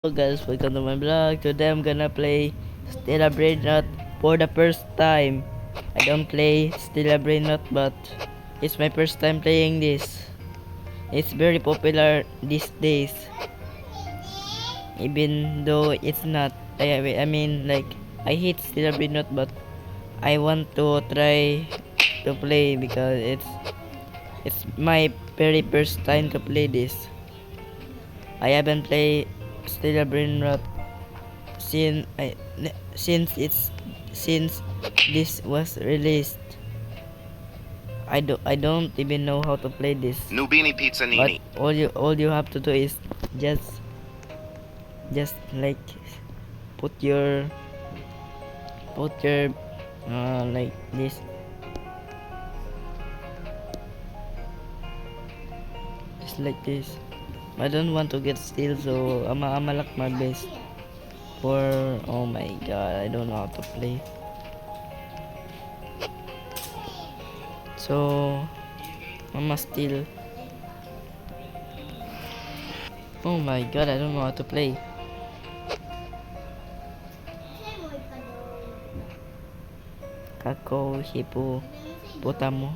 Hello guys, welcome to my vlog. Today I'm gonna play Stella Brainrot for the first time. I don't play Stella Brainrot, but it's my first time playing this. It's very popular these days, even though it's not. I mean, like, I hate Stella Brainrot, but I want to try to play because it's my very first time to play this. I haven't played Stella Brainrot since this was released. I don't even know how to play this. Nubini Pizza But Nini. all you have to do is just like put your like this, just like this. I don't want to get steal, so I'ma lock my base for. Oh my god, I don't know how to play. So I'ma steal. Oh my god, I don't know how to play. Kako, hipo, potamo.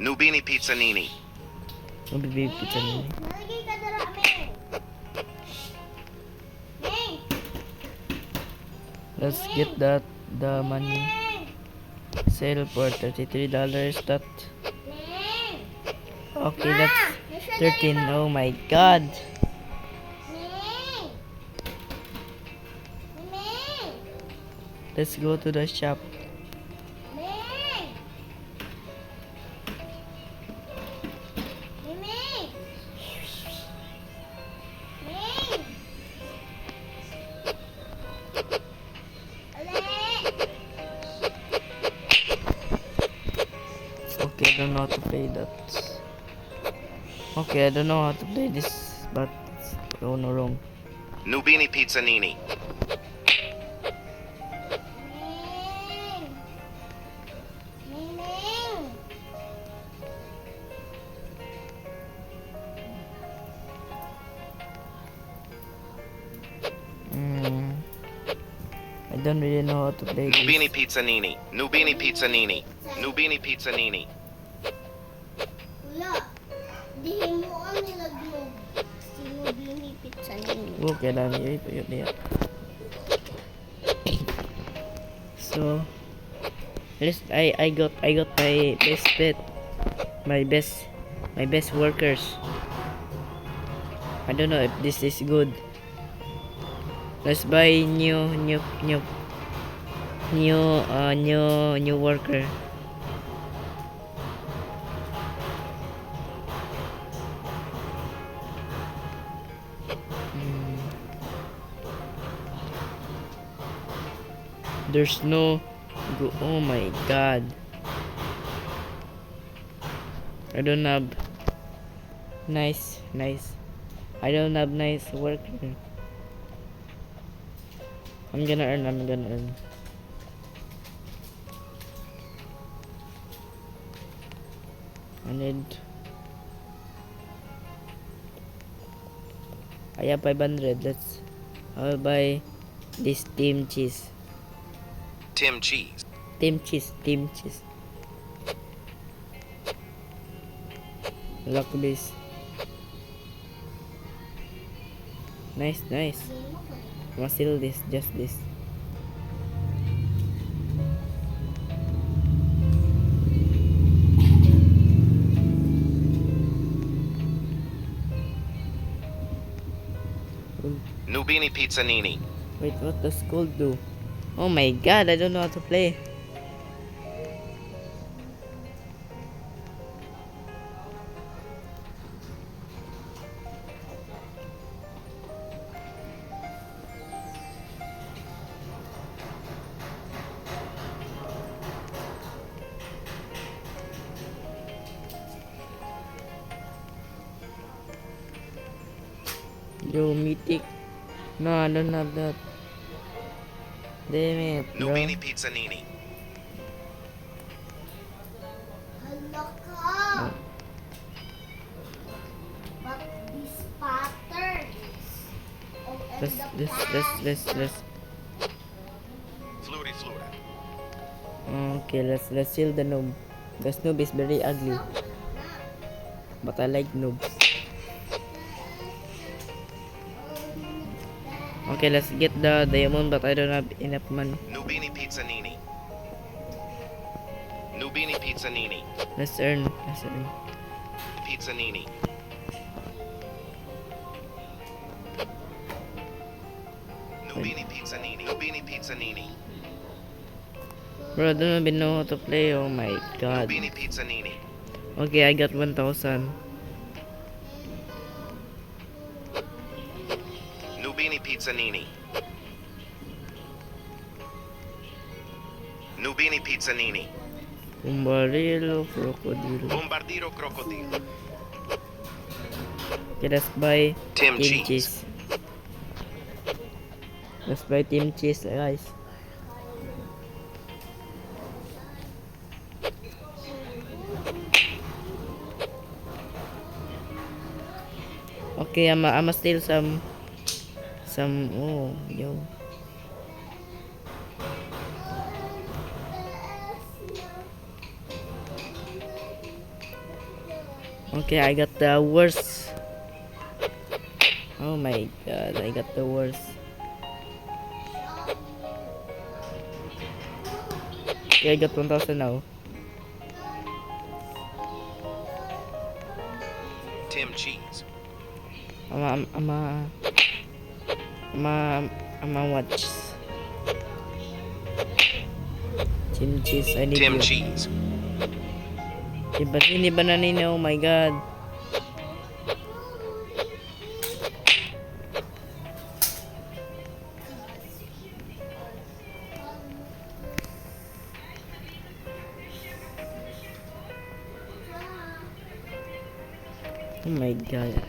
Nubini Pizza Nini. Mabibi pizza nini. Let's get the money. Sale for $33. That okay, that's 13. Oh my god. Let's go to the shop. Okay, I don't know how to play that. Okay, I don't know how to play this, but it's wrong. Nubini Pizza Nini. I don't really know how to play Nubini this. Pizza Nini. Nubini Pizza Nini. Nubini Pizza Nini. Wala. Dihin mo ang nilagnog. Sinubini pizza nini. Okay lang, yun yan. So, at least I got my best bet, my best workers. I don't know if this is good. Let's buy new worker. There's no oh my god. I don't have nice. I don't have nice worker. I'm gonna earn. I have 500. I'll buy this team cheese. Tim Cheese. Team cheese. Lock this. Nice. I'ma steal this, just this. Nubini Pizza Nini. Wait, what does gold do? Oh my god, I don't know how to play. Yo, mythic. No, I don't have that. Damn it, bro. Nubini Pizza Nini. ka. But this pattern. Let's. Fluri flura. Okay, let's kill the noob. The noob is very ugly, but I like noobs. Okay, let's get the diamond, but I don't have enough money. Nubini Pizzanini. Nubini Pizzanini. Let's earn. Pizzanini. Nubini Pizzanini. Nubini Pizzanini. Bro, I don't even know how to play. Oh my god. Nubini Pizzanini. Okay, I got 1,000. Nubini Pizzanini. Nubini Pizzanini. Bombardilo, crocodile. Bombardiro crocodilo. Okay, let's buy Tim team cheese. cheese. Let's buy team cheese, guys. Okay, I'ma steal some. Oh, yo. Okay, I got the worst. Oh my god, I got the worst. Okay, I got 1,000 now. Tim cheese. I'ma watch. Team cheese, I need Tim you. cheese. Ba't hindi ba nanina? Oh my god. Oh my god.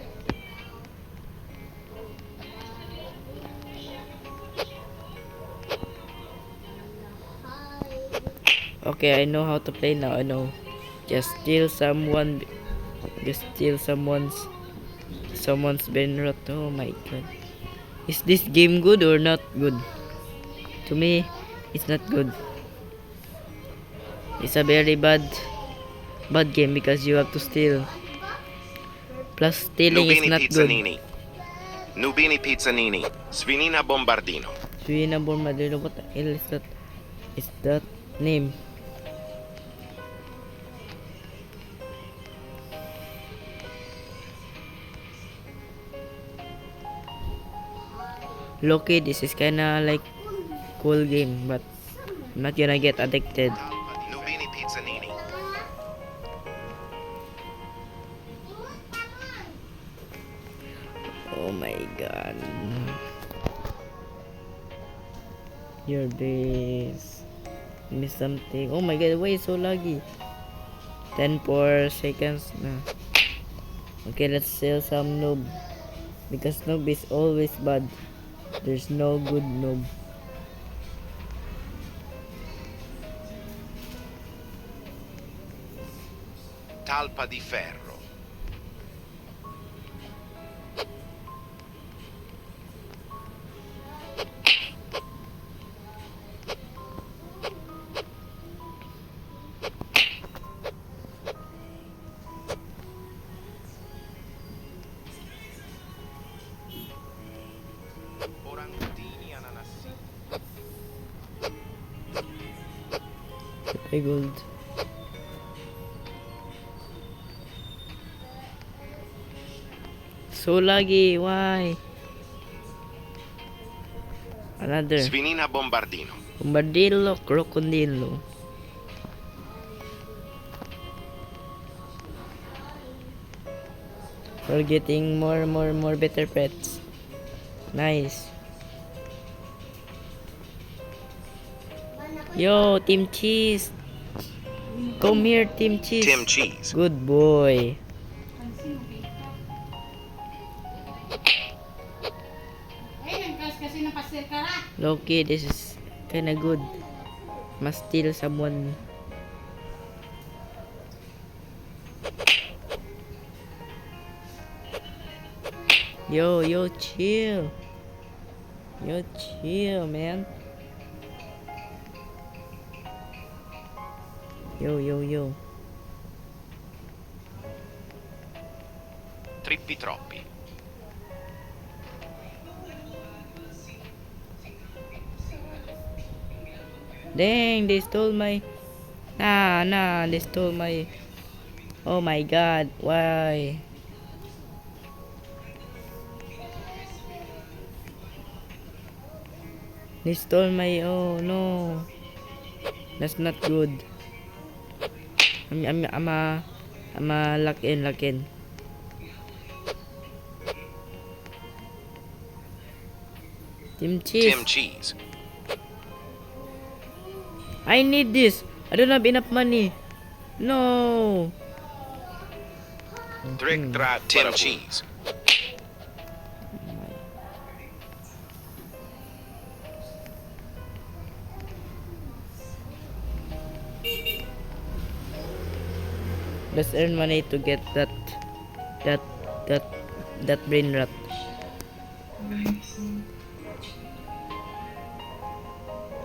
Okay, I know how to play now. I know. Just steal someone. Just steal someone's Benrot. Oh my god. Is this game good or not good? To me, it's not good. It's a very bad game because you have to steal. Plus stealing is Nubini not good. Pizzanini. Nubini Pizzanini. Svinina Bombardino. Suina Bombardino, what the hell is that? Is that name? Loki, this is kinda like cool game, but I'm not gonna get addicted. Nubini Pizzanini. Oh my god. Your base. Miss something. Oh my god, why is so laggy? 10 per seconds na. Okay, let's sell some noob. Because noob is always bad. There's no good noob. Talpa di ferro. Orangutini ananassi. Okay, gold. So laggy, why? Another. Svinina Bombardino. Bombardillo, crocodilo. We're getting more better pets. Nice. Yo, Team Cheese. Come here, Team Cheese. Tim cheese. Good boy. Loki, this is kinda good. Must steal someone. Yo, chill. Yo, chill, man. Yo. Trippi troppi. Dang, they stole my... Nah, they stole my... Oh my god, why? They stole my... Oh no. That's not good. I'm a lock in. Team cheese. Tim Cheese. I need this. I don't have enough money. No. Trick Track Tim Cheese. Let's earn money to get that brain rot.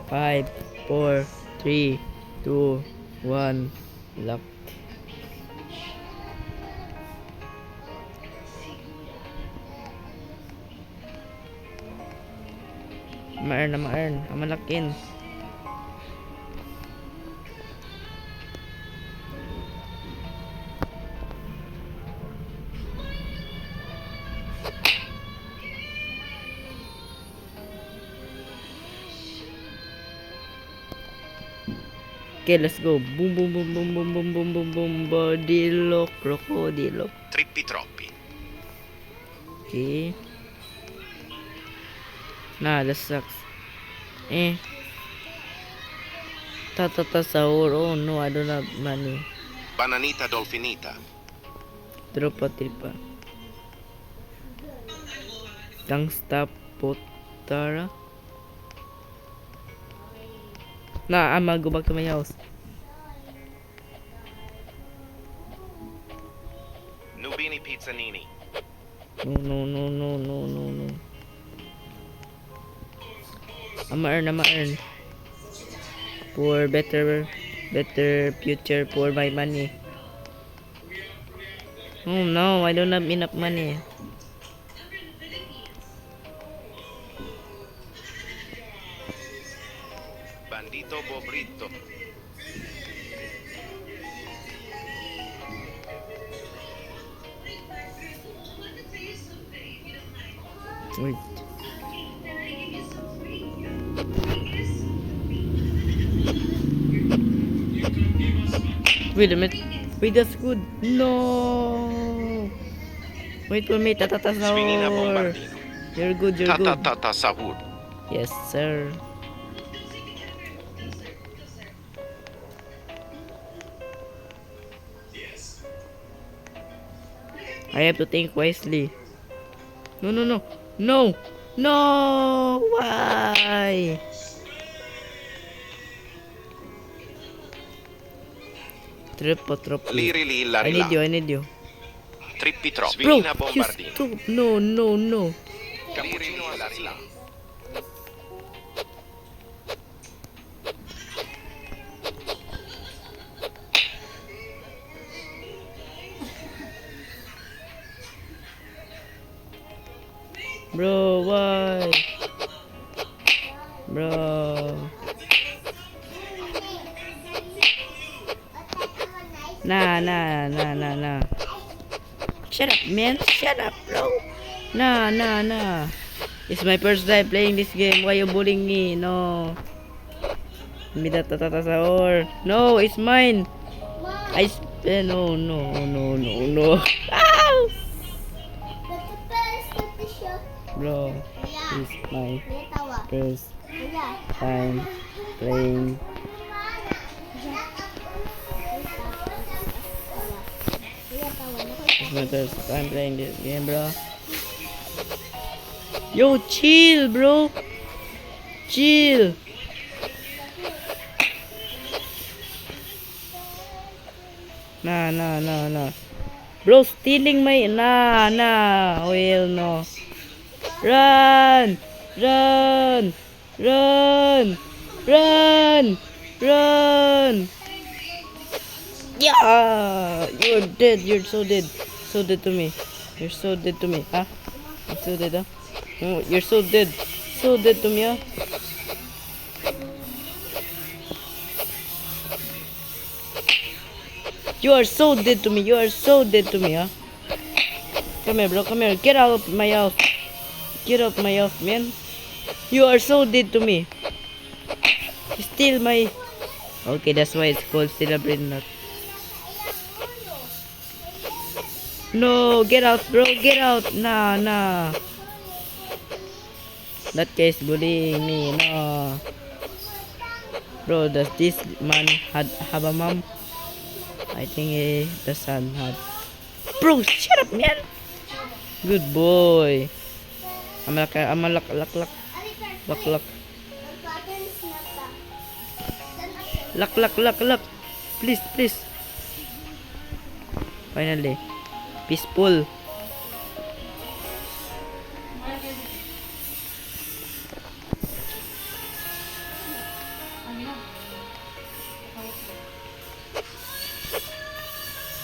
Five, 4, 3, 2, 1, lock. Ma-earn. I'm lock in. Okay, let's go. Boom. Bodilo, crocodilo. Trippi troppi. Okay. Nah, that sucks. Tata sahur. Oh no, I don't have money. Bananita dolfinita. Tripa. Gangsta potara. Nah, I'ma go back to my house. Nubini Pizzanini. No. I'ma earn. For better future for my money. Oh no, I don't have enough money. Bandito Bobrito. Wait. Wait a minute. Wait, that's good. No. Wait for me, Tatata Swinina Sahur. Bombardino. You're good. Tata Sahur. Yes, sir. I have to think wisely. No. Why? Troppo. Liri la I need you. Trippi troppi. Bro, Swinina you Bombardino. stop. No. Cappuccino alla rila. Bro, why? Bro. Nah. Shut up, man. Shut up, bro. Nah. It's my first time playing this game. Why you bullying me? No. Give me that Tatata Sahur. No, it's mine. No. Ow! Bro, it's my first time playing. It's my first time playing this game, bro. Yo, chill, bro. Chill. Nah. Bro, stealing my... Nah. Well, no. Run! Run! Run! Run! Run! Yeah! You're dead. You're so dead. So dead to me. You're so dead to me. Huh? You're so dead, huh? Oh, you're so dead. So dead to me, huh? You are so dead to me. You are so dead to me, huh? Come here, bro. Come here. Get out of my house. Get out of my house, man. You are so dead to me. Steal my... Okay, that's why it's called Steal a Brain Nut. No, get out, bro. Get out. Nah. That guy is bullying me. No. Bro, does this man have a mom? I think the son had. Bro, shut up, man. Good boy. I'm a luck. Luck. Please. Finally. Peaceful.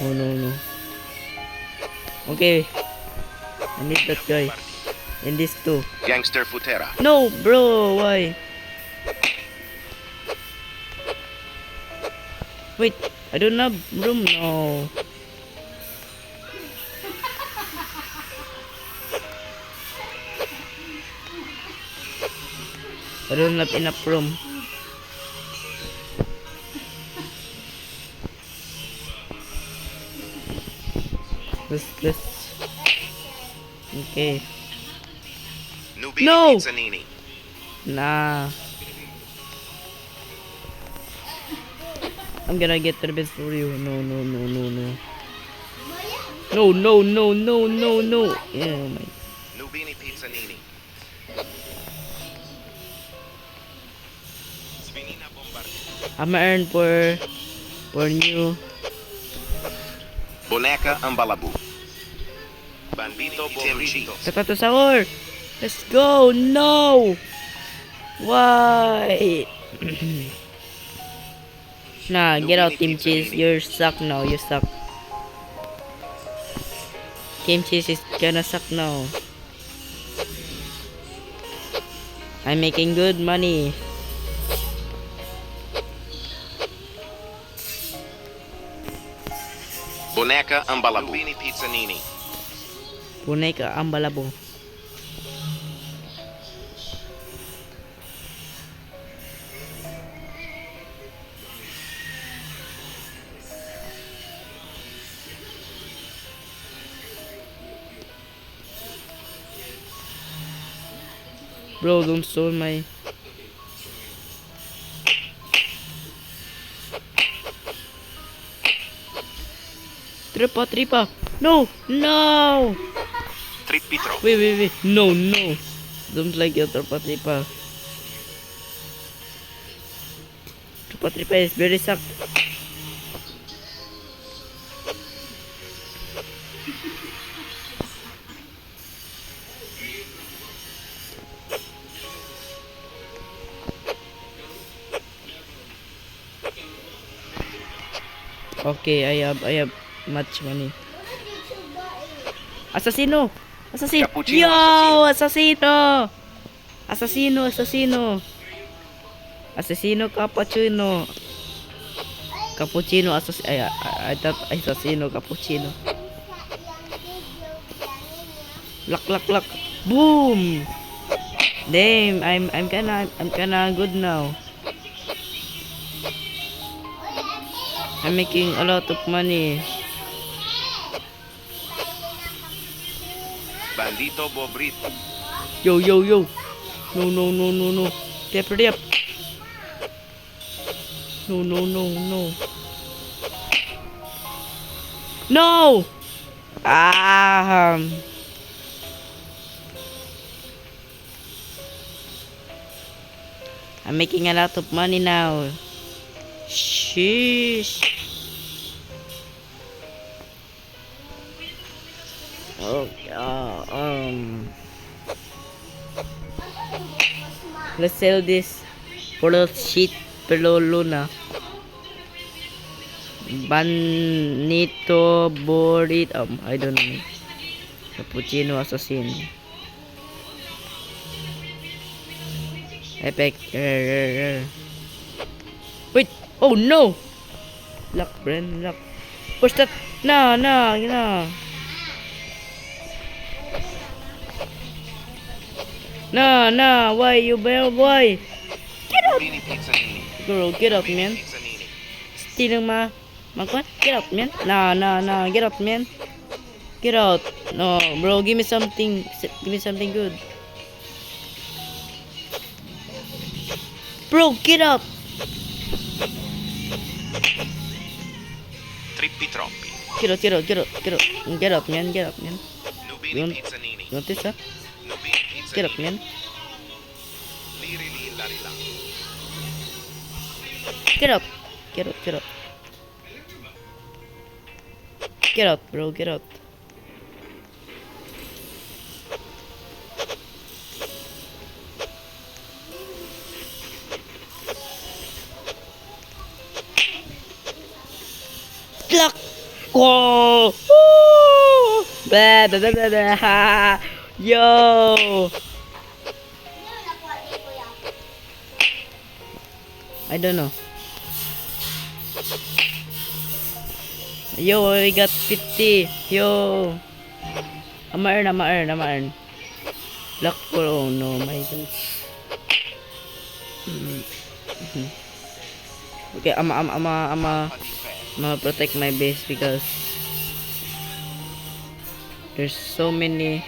Oh no. Okay. I need that guy. And this too. Gangster Futera. No, bro, why? Wait, I don't have room. No. I don't have enough room. Let's. Okay. Nubini No! Pizzanini. Nah. I'm gonna get revenge for you. No. No. Yeah, oh my. Nubini Pizzanini. Svinina Bombardier. I'm gonna earn for new. Boneca Ambalabu. Bambino Bobrito. Sapato sahur. Let's go. No. Why? Nah, get out, Team Cheese. You suck now. You suck. Team Cheese is gonna suck now. I'm making good money. Boneca Ambalabu. Nubini Pizzanini. Boneka Ambalabo. Bro, don't steal my... Tripa. No. Trippitro. Wait. No. Don't like your tripa. Tripa is very suck. Okay, I have much money. Assassino! Cappuccino Yo! Assassino! Assassino cappuccino. Cappuccino I thought assassino cappuccino. Luck. Boom! Damn, I'm kinda good now. I'm making a lot of money. Bandito Bobrito. Yo. No. Hurry up. No. No! I'm making a lot of money now. Sheesh. Oh, let's sell this for the sheet below Luna. Banito Borit I don't know. Cappuccino Assassin. Epic. Wait. Oh no. Lock, Bren. Lock. Push that. No. No. Why you bell boy? Nubini Pizza Nini. Girl, get up, man. Nubini Pizza Nini. Stealing my what? Get up, man. No. Get up, man. Get out. No, bro. Give me something. Give me something good. Bro, get up. Trippi troppi. Get up, man. Nubini Yun. Pizza Nini. You want this, huh? Nubini Pizza Get up, Nini. man. Liri li lari la. Get up. Get out, bro. Get out. Clock. Oh. Woo. Blah. Yo. I don't know. Yo, we got 50. Yo. I'ma earn. Luck for oh no, my god. Okay, I'ma protect my base because there's so many.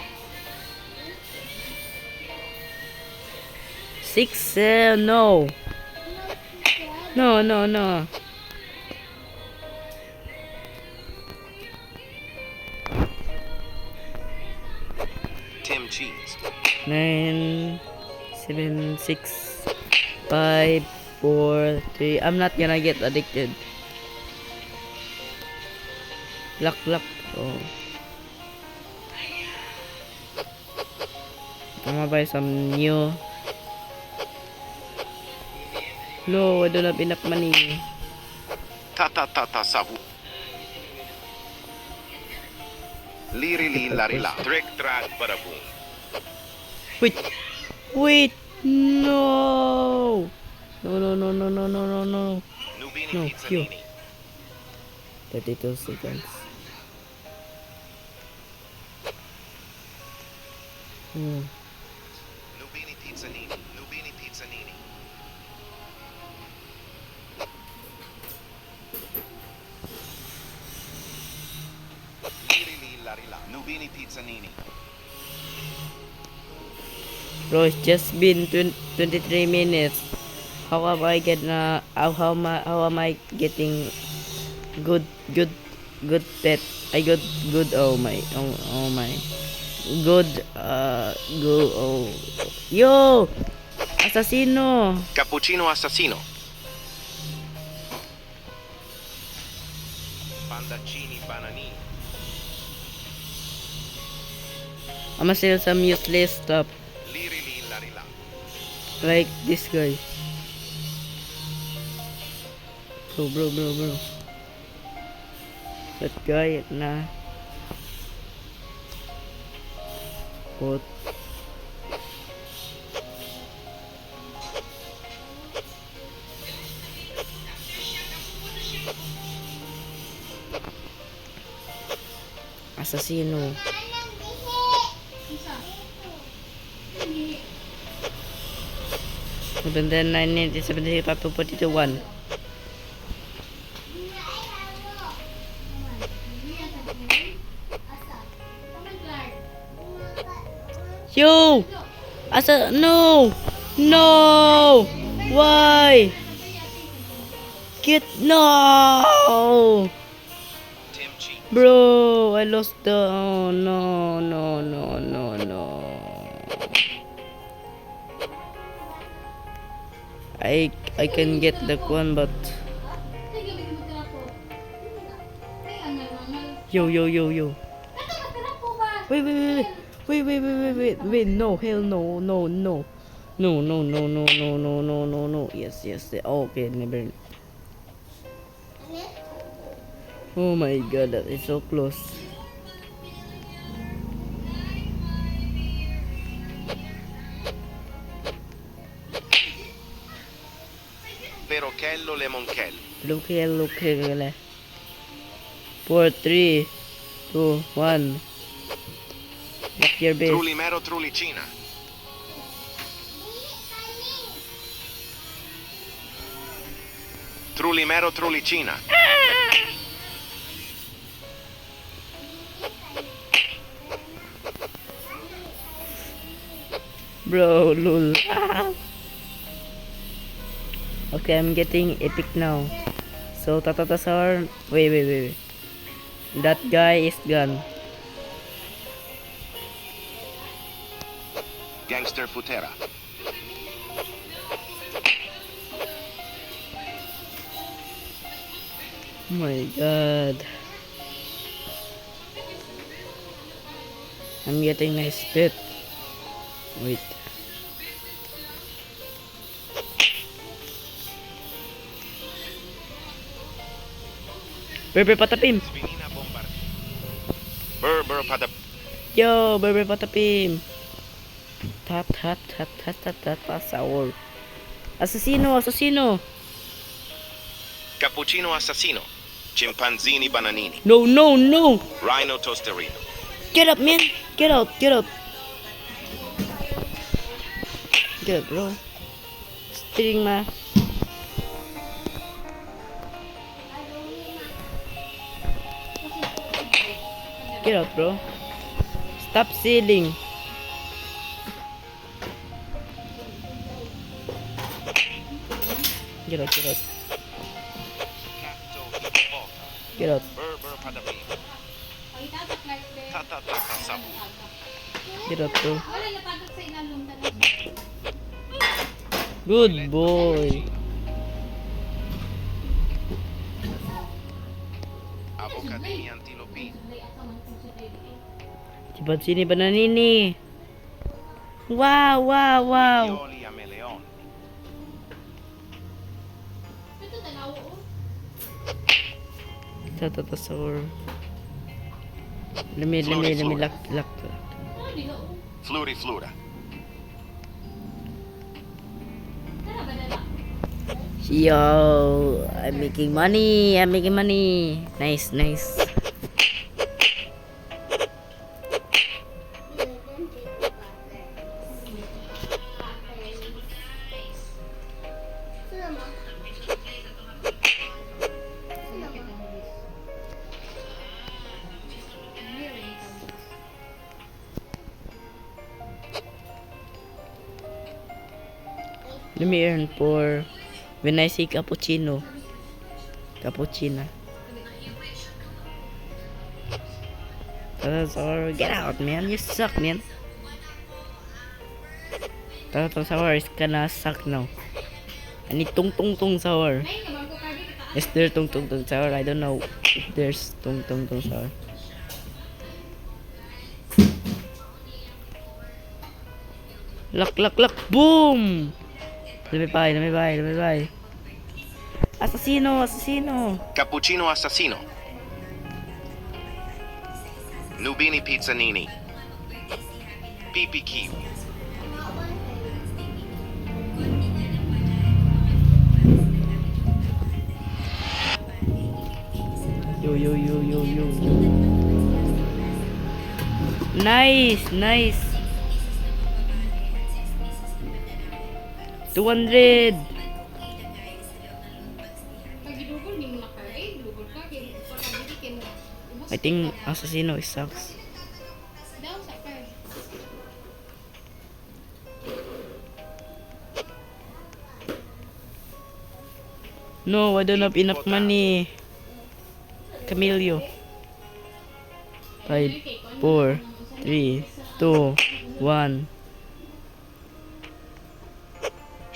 6 no. Tim Cheese. 9 7 6 5 4 3. I'm not gonna get addicted. Luck. Oh. I'm gonna buy some new. No, I don't have enough money. Ta savu. Liri li lari la. Trick track bada boom. Wait. No. Nubini No, Pizza you. Nini. 32 seconds. Nubini Pizza Nini. Nubini Pizza Nini. Liri li lari la. Nubini Pizza Nini. Bro, it's just been 23 minutes. How am I getting how am I getting good pet? I got good oh my good go oh yo assassino. Cappuccino assassino. Pandaccini bananini. I'ma sell some useless stuff Liri li lari la. like this guy. Bro. That guy na. What? Assassino. And then 1975 to 41. Yo! No! Why? No! Tim Cheese. Bro, I lost the. Oh no. I can get the one, but yo. Wait, wait, wait, wait, wait, wait, wait, wait, wait, no, hell no, no, no. No, no, no, no, no, no, no, no, no. Yes, yes. Okay, never. Oh my god, that is so close. Perochello Lemonchello. Look here, look here. 4, 3, 2, 1. Back your base. Trulimero Trulicina. Trulimero Trulicina. Bro, lol. Okay, I'm getting epic now. So, Tatatasar. Wait, wait, wait, wait. That guy is gone. Gangster Futera. Oh my god. I'm getting nice pet. Wait. Berber patapim. Svinina Bombardi. Berber Patap. Yo, Berber patapim. Tat, tat, tat, tat, tat, tat, pasawol. Assassino, assassino. Cappuccino Assassino. Chimpanzini Bananini. No, no, no. Rhino Tosterino. Get up, man. Get out, get out. Get up, bro. Steering ma. Get out, bro. Stop sealing. Get out, get out. Catto Hippovolta. Get out. Berber Patapim. Tata Tata Sabu. Get out, bro. Wala natagak sa ilalong talaga. Good boy. Avocadini Antilopini. Chimpanzini Bananini. Wow, wow, wow. Pioli Ameleon. Ito tanaw o. Tatatasor. Let me lock. Ah, di na o. Fluri Flura. Tara ba na? Yo, I'm making money. Nice, nice. Let me earn for when I say cappuccino. Cappuccino. Tatatasor, get out, man. You suck, man. Tatatasor is gonna suck now. I need tung tung tung sour. Ay, naman ko kagi kita. Is there tung tung tung sour? I don't know if there's tung tung tung sour. Lock. Boom! Let me buy. Assassino. Cappuccino Assassino. Nubini Pizzanini. Pipi Kiwi. Yo. Nice. 200. Pag gidugol, di mo nakay. Dugol ka. Pagkabili kin. I think Assassino sucks. Daw sa kay. No, I don't have enough money. Camilio. 5, 4, 3, 2, 1.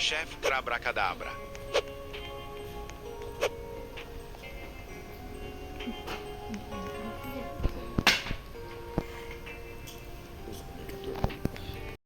Chef Crabra Cadabra.